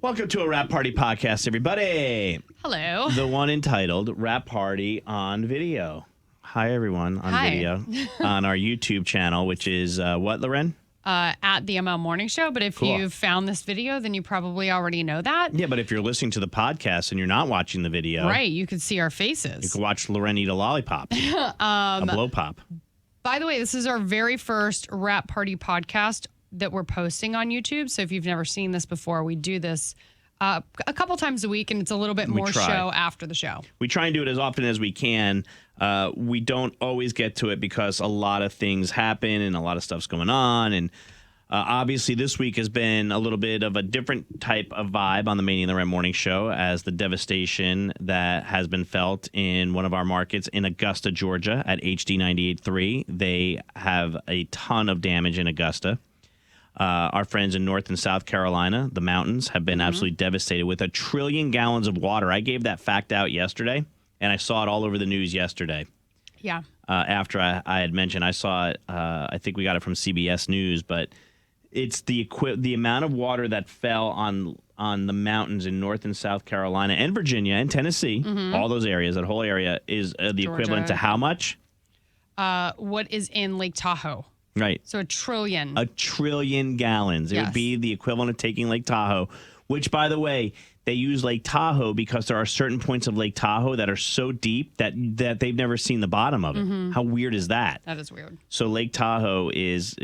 Welcome to a Rap Party podcast, everybody. Hello. The one entitled Rap Party on Video. Hi, everyone, on video on our YouTube channel, which is what, LauRen? At the ML Morning Show. But if you've found this video, then you probably already know that. Yeah, but if you're listening to the podcast and you're not watching the video. Right, you could see our faces. You could watch LauRen eat a lollipop. A blow pop. By the way, this is our very first Rap Party podcast that we're posting on YouTube. So if you've never seen this before, we do this a couple times a week, and it's a little bit more show after the show. We try and do it as often as we can. We don't always get to it because a lot of things happen and a lot of stuff's going on. And obviously this week has been a little bit of a different type of vibe on the Maney and LauRen morning show as the devastation that has been felt in one of our markets in Augusta, Georgia at HD 98.3. They have a ton of damage in Augusta. Our friends in North and South Carolina, the mountains, have been absolutely devastated with 1 trillion gallons of water. I gave that fact out yesterday, and I saw it all over the news yesterday. Yeah. After I had mentioned, I saw it. I think we got it from CBS News, but it's the amount of water that fell on the mountains in North and South Carolina and Virginia and Tennessee, all those areas, that whole area is the equivalent to how much? What is in Lake Tahoe? Right. So 1 trillion. 1 trillion gallons. It would be the equivalent of taking Lake Tahoe, which, by the way, they use Lake Tahoe because there are certain points of Lake Tahoe that are so deep that they've never seen the bottom of it. How weird is that? That is weird. So Lake Tahoe is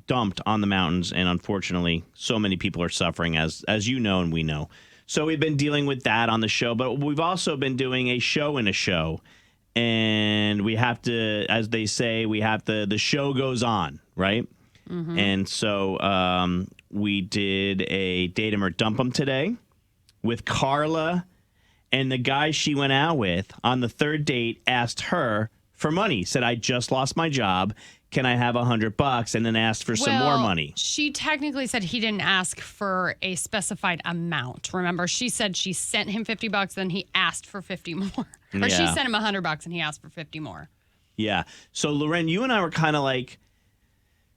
dumped on the mountains, and unfortunately, so many people are suffering, as you know and we know. So we've been dealing with that on the show, but we've also been doing a show in a show. And we have to, as they say, the show goes on, right? And so we did a Date 'em or Dump 'em today with Carla, and the guy she went out with on the third date asked her for money, said, I just lost my job. Can I have $100? And then asked for some more money. She technically said he didn't ask for a specified amount. Remember, she said she sent him $50, then he asked for 50 more. Or she sent him $100 and he asked for 50 more. Yeah. So, LauRen, you and I were kind of like,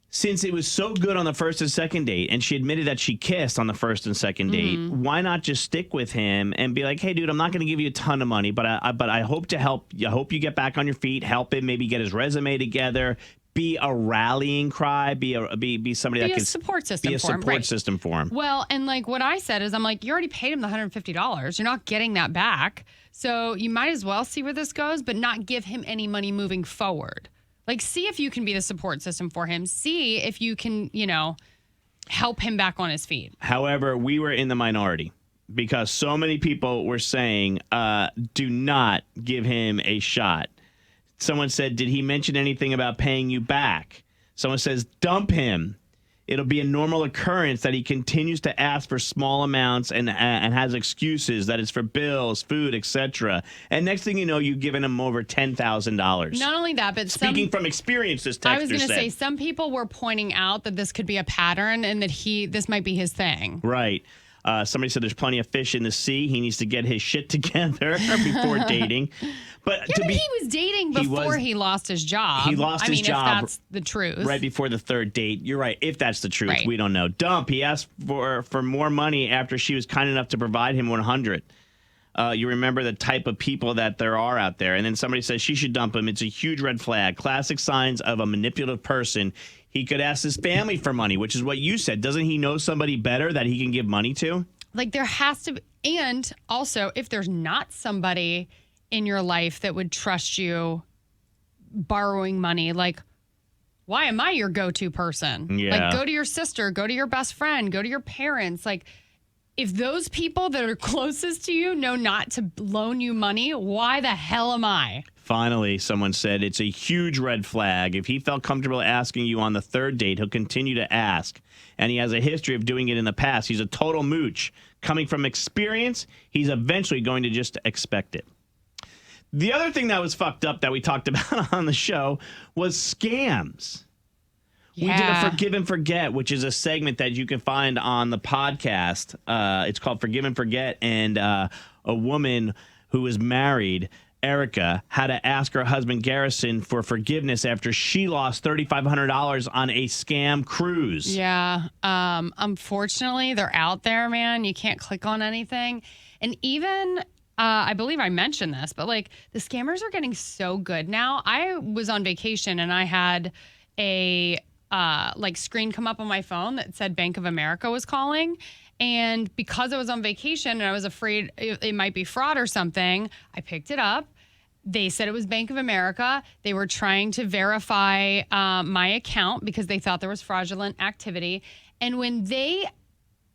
since it was so good on the first and second date, and she admitted that she kissed on the first and second date, why not just stick with him and be like, hey, dude, I'm not going to give you a ton of money, but I hope to help. I hope you get back on your feet, help him, maybe get his resume together, be a rallying cry, be somebody that can support system be a support system for him. Well, and like what I said is, I'm like, you already paid him the $150. You're not getting that back. So you might as well see where this goes, but not give him any money moving forward. Like, see if you can be the support system for him. See if you can, help him back on his feet. However, we were in the minority because so many people were saying, do not give him a shot. Someone said, did he mention anything about paying you back? Someone says, dump him. It'll be a normal occurrence that he continues to ask for small amounts and has excuses that it's for bills, food, etc. And next thing you know, you've given him over $10,000. Not only that, but speaking from experience, this texter said. I was going to say, some people were pointing out that this could be a pattern and that this might be his thing. Right. Somebody said there's plenty of fish in the sea. He needs to get his shit together before dating. But he was dating before he lost his job. He lost his job. If that's the truth. Right before the third date. You're right. If that's the truth, right. We don't know. Dump. He asked for more money after she was kind enough to provide him $100. You remember the type of people that there are out there. And then somebody says she should dump him. It's a huge red flag. Classic signs of a manipulative person. He could ask his family for money, which is what you said. Doesn't he know somebody better that he can give money to? Like, there has to be. And also, if there's not somebody in your life that would trust you borrowing money, like, why am I your go-to person? Yeah. Like, go to your sister, go to your best friend, go to your parents. Like, if those people that are closest to you know not to loan you money, why the hell am I? Finally, someone said it's a huge red flag. If he felt comfortable asking you on the third date, he'll continue to ask. And he has a history of doing it in the past. He's a total mooch. Coming from experience, he's eventually going to just expect it. The other thing that was fucked up that we talked about on the show was scams. Yeah. We did a Forgive and Forget, which is a segment that you can find on the podcast. It's called Forgive and Forget. And a woman who was married Erica had to ask her husband Garrison for forgiveness after she lost $3,500 on a scam cruise. Yeah. Unfortunately, they're out there, man. You can't click on anything. And even, I believe I mentioned this, but like the scammers are getting so good now. I was on vacation and I had a like screen come up on my phone that said Bank of America was calling. And because I was on vacation and I was afraid it might be fraud or something, I picked it up. They said it was Bank of America. They were trying to verify my account because they thought there was fraudulent activity. And when they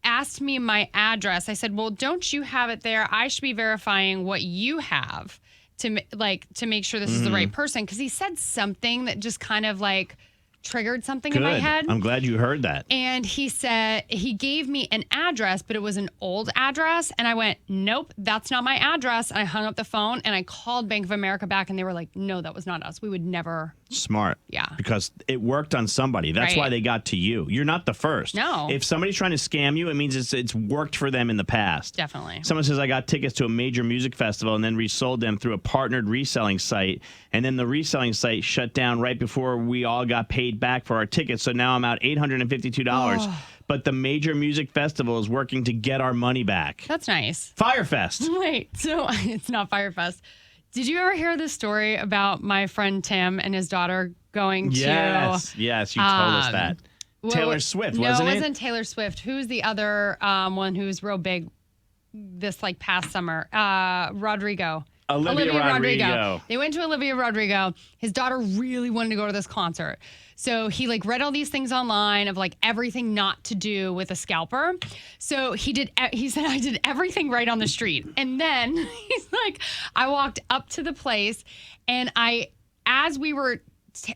asked me my address, I said, well, don't you have it there? I should be verifying what you have to make sure this is the right person. Because he said something that just kind of like triggered something in my head. I'm glad you heard that. And he said, he gave me an address, but it was an old address. And I went, nope, that's not my address. And I hung up the phone and I called Bank of America back and they were like, no, that was not us. We would never. Smart. Yeah. Because it worked on somebody. That's why they got to you. You're not the first. No. If somebody's trying to scam you, it means it's worked for them in the past. Definitely. Someone says, I got tickets to a major music festival and then resold them through a partnered reselling site. And then the reselling site shut down right before we all got paid back for our tickets. So now I'm out $852. Oh. But the major music festival is working to get our money back. That's nice. Firefest. Wait, so it's not Firefest. Did you ever hear this story about my friend Tim and his daughter going to... Yes, you told us that. Taylor Swift, wasn't it? No, it wasn't Taylor Swift. Who's the other one who's real big this like past summer? Rodrigo. Olivia Rodrigo. They went to Olivia Rodrigo. His daughter really wanted to go to this concert. So he like read all these things online of like everything not to do with a scalper. So he said, I did everything right on the street. And then he's like, I walked up to the place and as we were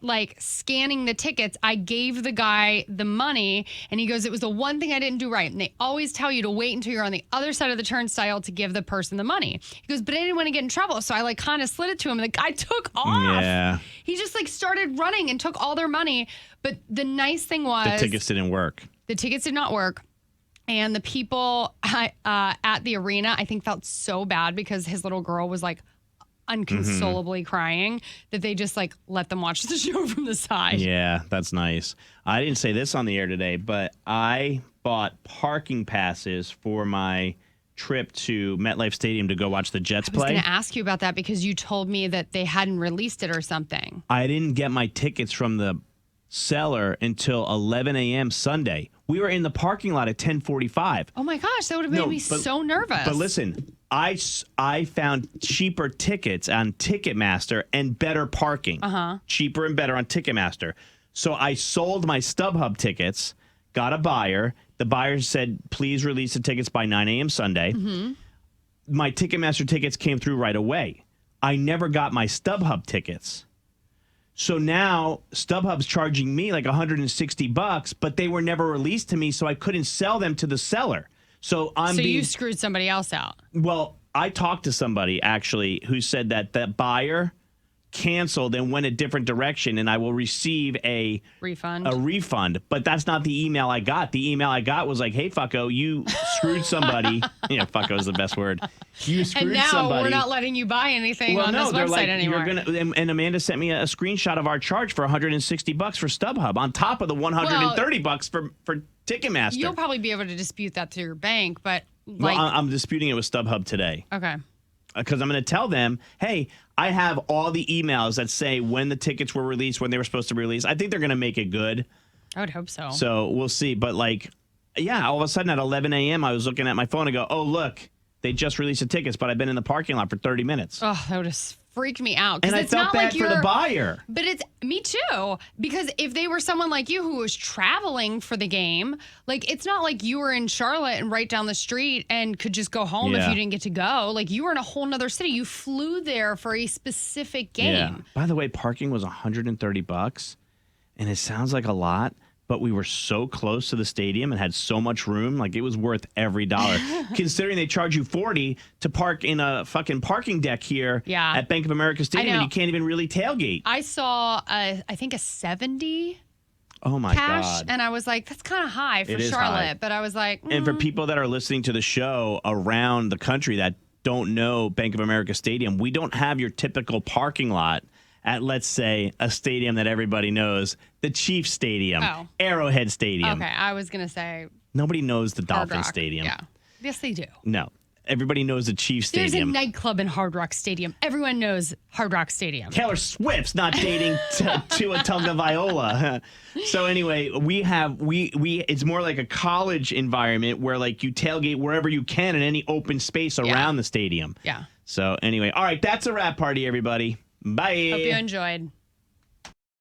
like scanning the tickets, I gave the guy the money and he goes, it was the one thing I didn't do right. And they always tell you to wait until you're on the other side of the turnstile to give the person the money. He goes, but I didn't want to get in trouble. So I like kind of slid it to him and the guy took off. Yeah. He just like started running and took all their money. But the nice thing was the tickets didn't work. The tickets did not work. And the people at the arena, I think, felt so bad because his little girl was like unconsolably crying that they just like let them watch the show from the side. Yeah, that's nice. I didn't say this on the air today, but I bought parking passes for my trip to MetLife Stadium to go watch the Jets play. I was going to ask you about that because you told me that they hadn't released it or something. I didn't get my tickets from the seller until 11 a.m. Sunday. We were in the parking lot at 10:45. Oh my gosh, that would have made me so nervous. But listen, I found cheaper tickets on Ticketmaster and better parking. Cheaper and better on Ticketmaster. So I sold my StubHub tickets, got a buyer. The buyer said, please release the tickets by 9 a.m. Sunday. My Ticketmaster tickets came through right away. I never got my StubHub tickets. So now StubHub's charging me like $160, but they were never released to me, so I couldn't sell them to the seller. So you screwed somebody else out. Well, I talked to somebody actually who said that the buyer canceled and went a different direction, and I will receive a refund. But that's not the email I got. The email I got was like, "Hey, fucko, you screwed somebody." Yeah, fucko is the best word. You screwed somebody. And now we're not letting you buy anything on this website anymore. And Amanda sent me a screenshot of our charge for $160 for StubHub on top of the $130 for Ticketmaster. You'll probably be able to dispute that to your bank, but I'm disputing it with StubHub today. Okay. Because I'm going to tell them, hey, I have all the emails that say when the tickets were released, when they were supposed to be released. I think they're going to make it good. I would hope so. So we'll see. But all of a sudden at 11 a.m., I was looking at my phone and go, oh, look, they just released the tickets, but I've been in the parking lot for 30 minutes. Oh, that would have freaked me out. And I felt bad for the buyer. But it's me too. Because if they were someone like you who was traveling for the game, like it's not like you were in Charlotte and right down the street and could just go home if you didn't get to go. Like you were in a whole nother city. You flew there for a specific game. Yeah. By the way, parking was $130, and it sounds like a lot. But we were so close to the stadium and had so much room, like it was worth every dollar. Considering they charge you $40 to park in a fucking parking deck here at Bank of America Stadium, and you can't even really tailgate. I saw, I think a 70. Oh my God. And I was like, that's kind of high for it is Charlotte. High. But I was like, And for people that are listening to the show around the country that don't know Bank of America Stadium, we don't have your typical parking lot at, let's say, a stadium that everybody knows, the Chiefs Stadium, Arrowhead Stadium. Okay, I was going to say Nobody knows the Hard Dolphin Rock. Stadium. Yeah. Yes, they do. No. Everybody knows the Chiefs There's Stadium. a nightclub in Hard Rock Stadium. Everyone knows Hard Rock Stadium. Taylor Swift's not dating Tua Tagovailoa. So anyway, we it's more like a college environment where like you tailgate wherever you can in any open space around the stadium. Yeah. So anyway, all right, that's a wrap party, everybody. Bye. Hope you enjoyed.